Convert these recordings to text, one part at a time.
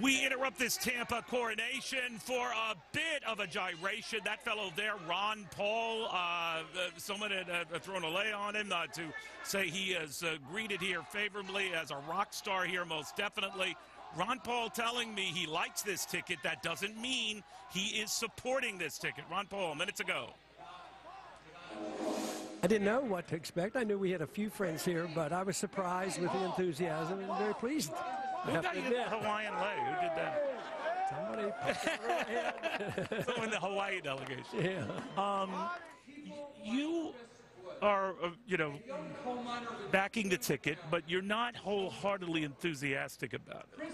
We interrupt this Tampa coronation for a bit of a gyration. That fellow there, Ron Paul, someone had thrown a lay on him to say he is greeted here favorably as a rock star here, most definitely. Ron Paul telling me he likes this ticket. That doesn't mean he is supporting this ticket. Ron Paul, minutes ago. I didn't know what to expect. I knew we had a few friends here, but I was surprised with the enthusiasm and very pleased. Who got you the Hawaiian lay? Who did that? Somebody. Someone in the Hawaii delegation. Yeah. You are, backing the ticket, but you're not wholeheartedly enthusiastic about it.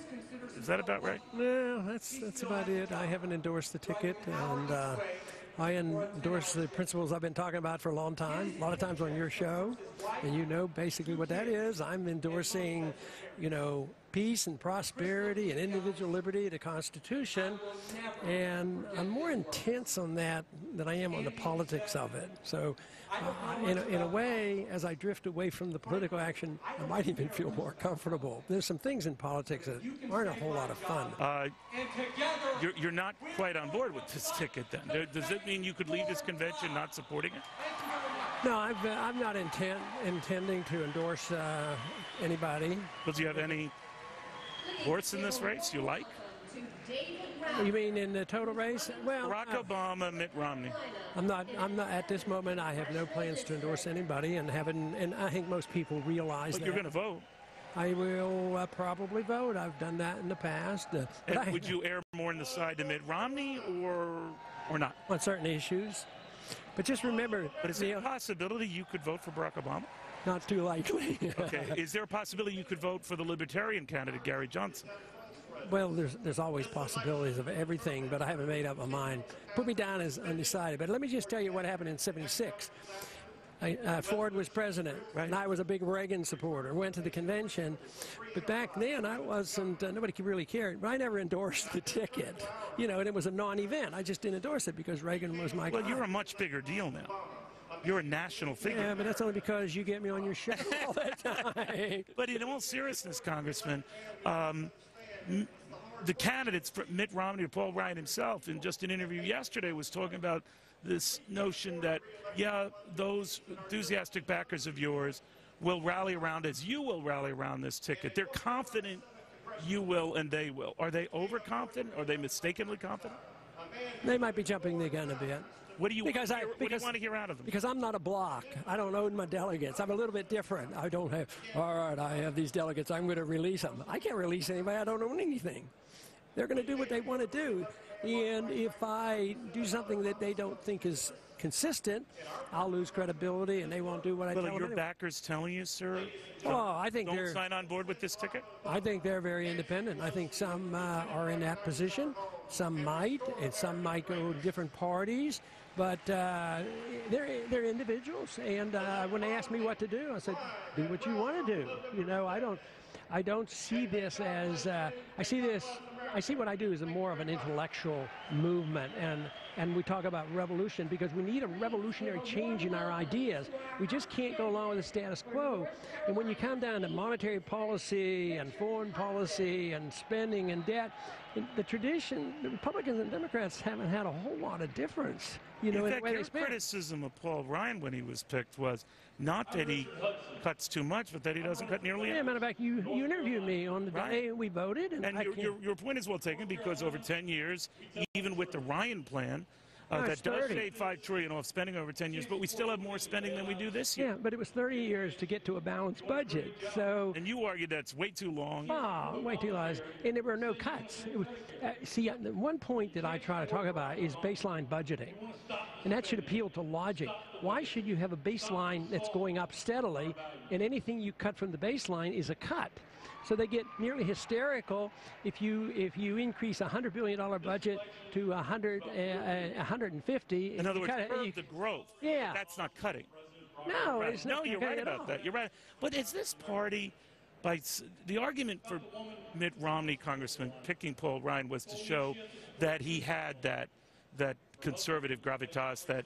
Is that about right? Well, that's about it. I haven't endorsed the ticket, and I endorse the principles I've been talking about for a long time, a lot of times on your show, and you know basically what that is. I'm endorsing, peace and prosperity and individual liberty, the Constitution, and I'm more intense on that than I am on the politics of it. So in a way, as I drift away from the political action, I might even feel more comfortable. There's some things in politics that aren't a whole lot of fun. You're not quite on board with this ticket then. Does it mean you could leave this convention not supporting it? No, I'm not intending to endorse anybody. But do you have any horse in this race you like? You mean in the total race? Well, Barack Obama, Mitt Romney. I'm not at this moment. I have no plans to endorse anybody, and I think most people realize that. But you're going to vote. I will probably vote. I've done that in the past. And would you err more on the side of Mitt Romney or not? On certain issues. But just remember. But is there a possibility you could vote for Barack Obama? Not too likely. Okay. Is there a possibility you could vote for the Libertarian candidate, Gary Johnson? Well, there's always possibilities of everything, but I haven't made up my mind. Put me down as undecided. But let me just tell you what happened in '76. Ford was president, right, and I was a big Reagan supporter. Went to the convention, but back then I wasn't. Nobody really cared. But I never endorsed the ticket, and it was a non-event. I just didn't endorse it because Reagan was my guy. Well, you're a much bigger deal now. You're a national figure. Yeah, but that's only because you get me on your show all the time. But in all seriousness, Congressman, the candidates, Mitt Romney or Paul Ryan himself, in just an interview yesterday, was talking about this notion that, those enthusiastic backers of yours will rally around as you will rally around this ticket. They're confident you will and they will. Are they overconfident? Are they mistakenly confident? They might be jumping the gun a bit. What do you want to hear out of them? Because I'm not a block. I don't own my delegates. I'm a little bit different. I don't have, all right, I have these delegates. I'm going to release them. I can't release anybody. I don't own anything. They're going to do what they want to do. And if I do something that they don't think is consistent, I'll lose credibility and they won't do what I tell them. Well, are your backers telling you, sir? I think don't sign on board with this ticket? I think they're very independent. I think some are in that position. Some might, and some might go to different parties. But they're individuals, and when they ask me what to do, I said, do what you want to do. I don't see this as I see what I do as more of an intellectual movement, and we talk about revolution because we need a revolutionary change in our ideas. We just can't go along with the status quo. And when you come down to monetary policy and foreign policy and spending and debt, the tradition, the Republicans and Democrats haven't had a whole lot of difference. In the way they spend. Your criticism of Paul Ryan when he was picked was not that he cuts too much, but that he doesn't cut nearly enough. Yeah, matter of fact, you interviewed me on the day we voted. And your point is well taken because over 10 years, even with the Ryan plan, that does save $5 trillion off spending over 10 years, but we still have more spending than we do this year. Yeah, but it was 30 years to get to a balanced budget. So. And you argued that's way too long. Oh, way too long. And there were no cuts. It was, the one point that I try to talk about is baseline budgeting. And that should appeal to logic. Why should you have a baseline that's going up steadily, and anything you cut from the baseline is a cut? So they get nearly hysterical if you increase a $100 billion budget to 150. In other words, curb the growth. Yeah. That's not cutting. No, right. It's not. No, you're right about that. You're right. But is this party, the argument for Mitt Romney, Congressman, picking Paul Ryan was to show that he had that conservative gravitas that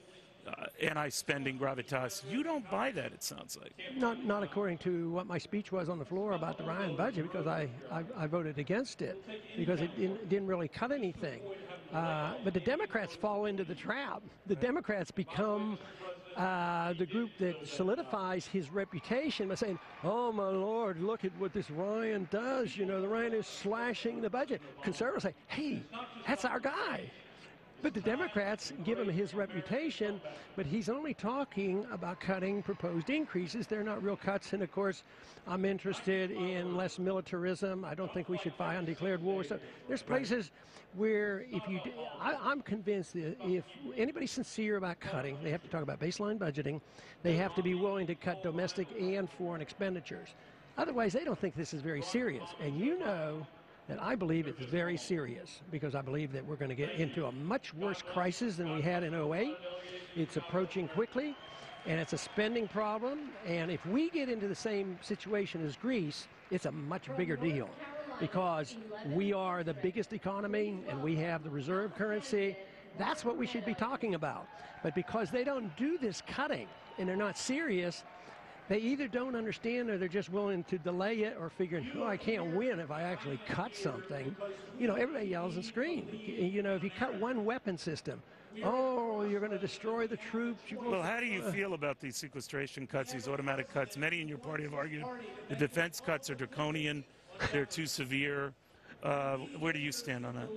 anti-spending gravitas. You don't buy that, it sounds like. Not according to what my speech was on the floor about the Ryan budget, because I voted against it because it didn't really cut anything. But the Democrats fall into the trap. The Democrats become the group that solidifies his reputation by saying, "Oh my Lord, look at what this Ryan does. You know, the Ryan is slashing the budget." Conservatives say, "Hey, that's our guy." But the Democrats give him his reputation, but he's only talking about cutting proposed increases. They're not real cuts. And of course, I'm interested in less militarism. I don't think we should fight undeclared war. So there's places where I'm convinced that if anybody's sincere about cutting, they have to talk about baseline budgeting. They have to be willing to cut domestic and foreign expenditures. Otherwise, they don't think this is very serious. And you know that I believe it's very serious, because I believe that we're going to get into a much worse crisis than we had in '08. It's approaching quickly, and it's a spending problem. And if we get into the same situation as Greece, it's a much bigger deal, because we are the biggest economy and we have the reserve currency. That's what we should be talking about. But because they don't do this cutting and they're not serious, they either don't understand, or they're just willing to delay it, or figuring, "Oh, I can't win if I actually cut something." You know, everybody yells and screams. You know, if you cut one weapon system, "Oh, you're going to destroy the troops." Well, how do you feel about these sequestration cuts, these automatic cuts? Many in your party have argued the defense cuts are draconian, they're too severe. Where do you stand on that?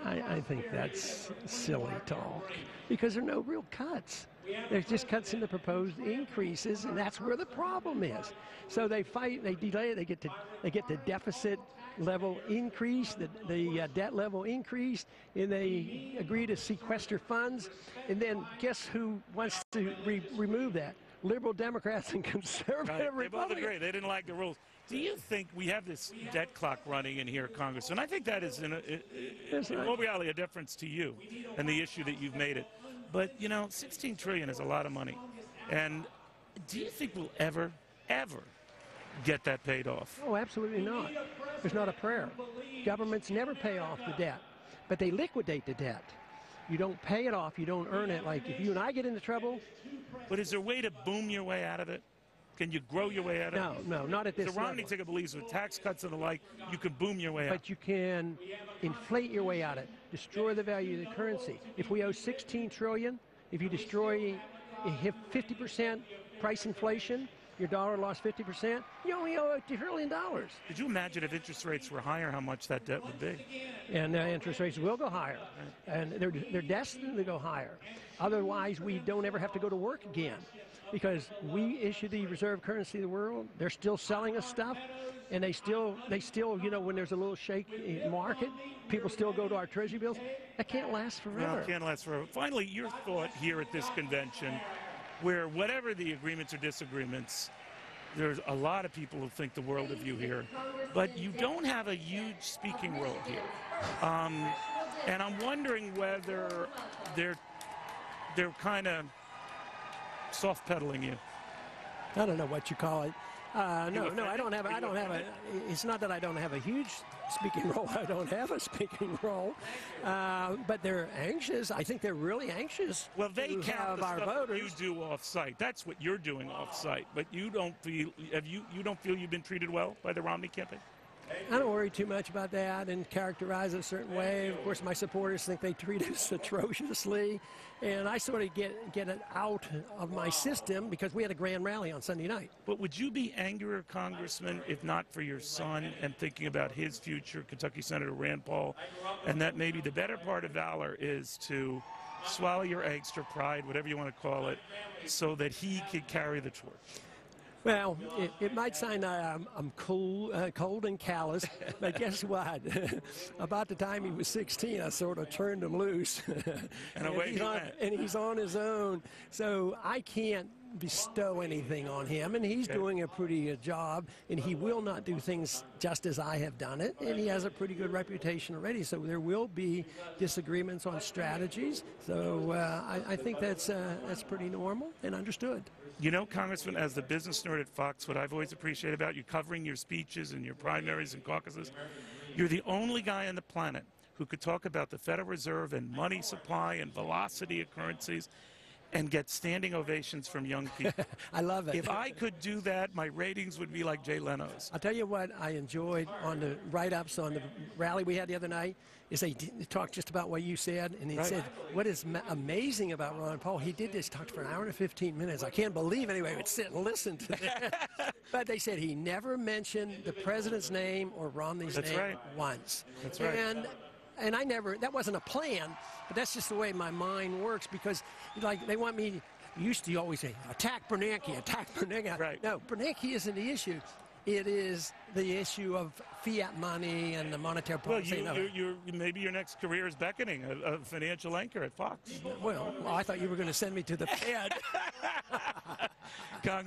I think that's silly talk, because there are no real cuts. There's just cuts in the proposed increases, and that's where the problem is. So they fight, they delay it, they get the deficit level increased, the debt level increased, and they agree to sequester funds. And then guess who wants to remove that? Liberal Democrats and conservative Republicans. They both agree. They didn't like the rules. Do you think we have this debt clock running in here, Congress? And I think that is, in all reality, a difference to you and the issue that you've made it. But, you know, $16 trillion is a lot of money. And do you think we'll ever get that paid off? Oh, absolutely not. There's not a prayer. Governments never pay off the debt, but they liquidate the debt. You don't pay it off, you don't earn it. Like if you and I get into trouble. But is there a way to boom your way out of it? Can you grow your way out of it? No, not at this level. The Romney ticket believes with tax cuts and the like, you can boom your way out. But you can inflate your way out of it, destroy the value of the currency. If we owe $16 trillion, if you hit 50% price inflation, your dollar lost 50%, you only owe $1 trillion. Could you imagine if interest rates were higher, how much that debt would be? And interest rates will go higher, and they're destined to go higher. Otherwise, we don't ever have to go to work again, because we issue the reserve currency of the world. They're still selling us stuff, and they still, you know, when there's a little shake in market, people still go to our treasury bills. That can't last forever. No, it can't last forever. Finally, your thought here at this convention, where whatever the agreements or disagreements, there's a lot of people who think the world of you here, but you don't have a huge speaking role here. And I'm wondering whether they're kind of soft pedaling you. I don't know what you call it. No, I don't have a. It's not that I don't have a huge speaking role. I don't have a speaking role, but they're anxious. I think they're really anxious. Well, they to count have the our stuff voters. you do off-site. That's what you're doing off-site. But you don't feel you don't feel you've been treated well by the Romney campaign? I don't worry too much about that and characterize it a certain way. Of course, my supporters think they treat us atrociously, and I sort of get it out of my system, because we had a grand rally on Sunday night. But would you be angrier, Congressman, if not for your son and thinking about his future, Kentucky Senator Rand Paul, and that maybe the better part of valor is to swallow your angst or pride, whatever you want to call it, so that he could carry the torch? Well, it might sound I'm cold and callous, but guess what? About the time he was 16, I sort of turned him loose. And he's on his own. So I can't bestow anything on him, and he's doing a pretty good job, and he will not do things just as I have done it, and he has a pretty good reputation already. So there will be disagreements on strategies. So I think that's pretty normal and understood. You know, Congressman, as the business nerd at Fox, what I've always appreciated about you covering your speeches and your primaries and caucuses, you're the only guy on the planet who could talk about the Federal Reserve and money supply and velocity of currencies and get standing ovations from young people. I love it. If I could do that, my ratings would be like Jay Leno's. I'll tell you what I enjoyed on the write-ups on the rally we had the other night is they talked just about what you said, and he said, what is amazing about Ron Paul, he did this, talked for an hour and 15 minutes. I can't believe anybody would sit and listen to that. But they said he never mentioned the president's name or Romney's name once. That's right. And I never, that wasn't a plan, but that's just the way my mind works, because like they want me, used to always say, attack Bernanke, attack Bernanke. Right. No, Bernanke isn't the issue. It is the issue of fiat money and the monetary policy. Well, maybe your next career is beckoning, a financial anchor at Fox. Well, I thought you were going to send me to the Fed. Congress.